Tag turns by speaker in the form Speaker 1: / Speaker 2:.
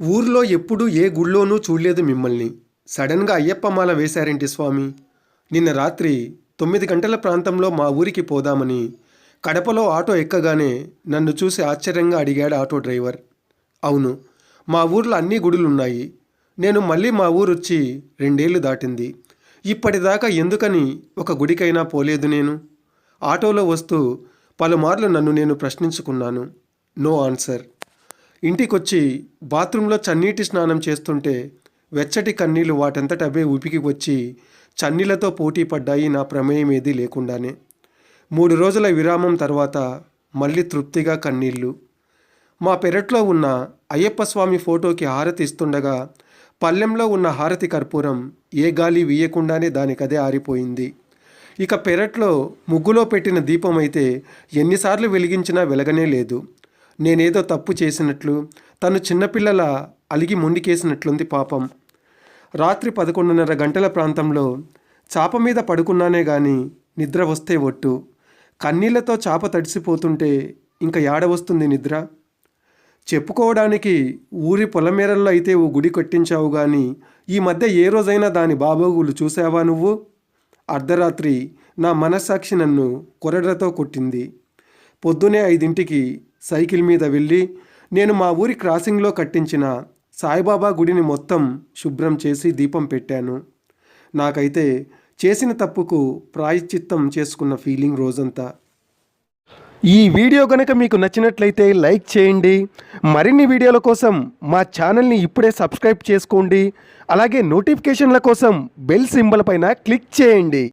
Speaker 1: ఊర్లో ఎప్పుడూ ఏ గుళ్ళోనూ చూడలేదు మిమ్మల్ని. సడన్‌గా అయ్యప్ప మాల వేశారేంటి స్వామి? నిన్న రాత్రి 9 గంటల ప్రాంతంలో మా ఊరికి పోదామని కడపలో ఆటో ఎక్కగానే నన్ను చూసి ఆశ్చర్యంగా అడిగాడు ఆటో డ్రైవర్. అవును, మా ఊర్లో అన్ని గుడులున్నాయి. నేను మళ్ళీ మా ఊరొచ్చి 2 ఏళ్లు దాటింది. ఇప్పటిదాకా ఎందుకని ఒక గుడికైనా పోలేదు నేను? ఆటోలో వస్తూ పలుమార్లు నన్ను నేను ప్రశ్నించుకున్నాను. No answer. ఇంటికొచ్చి బాత్రూంలో చన్నీటి స్నానం చేస్తుంటే వెచ్చటి కన్నీళ్లు వాటంతట అవే ఉపికి వచ్చి చన్నీళ్లతో పోటీ పడ్డాయి నా ప్రమేయం ఏదీ లేకుండానే. 3 రోజుల విరామం తర్వాత మళ్ళీ తృప్తిగా కన్నీళ్లు. మా పెరట్లో ఉన్న అయ్యప్ప స్వామి ఫోటోకి హారతి ఇస్తుండగా పళ్ళెంలో ఉన్న హారతి కర్పూరం ఏ గాలి వీయకుండానే దానికదే ఆరిపోయింది. ఇక పెరట్లో ముగ్గులో పెట్టిన దీపం అయితే ఎన్నిసార్లు వెలిగించినా వెలగనే లేదు. నేనేదో తప్పు చేసినట్లు, తను చిన్నపిల్లల అలిగి మొండికేసినట్లుంది పాపం. రాత్రి 11:30 గంటల ప్రాంతంలో చాప మీద పడుకున్నానే గాని నిద్ర వస్తే ఒట్టు. కన్నీళ్లతో చాప తడిసిపోతుంటే ఇంక యాడ వస్తుంది నిద్ర? చెప్పుకోవడానికి ఊరి పొలమేరల్లో అయితే ఓ గుడి కట్టించావు గాని ఈ మధ్య ఏ రోజైనా దాని బాబోగులు చూసావా నువ్వు? అర్ధరాత్రి నా మనస్సాక్షి నన్ను కొరడతో కొట్టింది. పొద్దునే 5ంటికి సైకిల్ మీద వెళ్ళి నేను మా ఊరి క్రాసింగ్లో కట్టించిన సాయిబాబా గుడిని మొత్తం శుభ్రం చేసి దీపం పెట్టాను. నాకైతే చేసిన తప్పుకు ప్రాయశ్చిత్తం చేసుకున్న ఫీలింగ్ రోజంతా. ఈ వీడియో కనుక మీకు నచ్చినట్లయితే లైక్ చేయండి. మరిన్ని వీడియోల కోసం మా ఛానల్ని ఇప్పుడే సబ్స్క్రైబ్ చేసుకోండి. అలాగే నోటిఫికేషన్ల కోసం బెల్ సింబల్ పైన క్లిక్ చేయండి.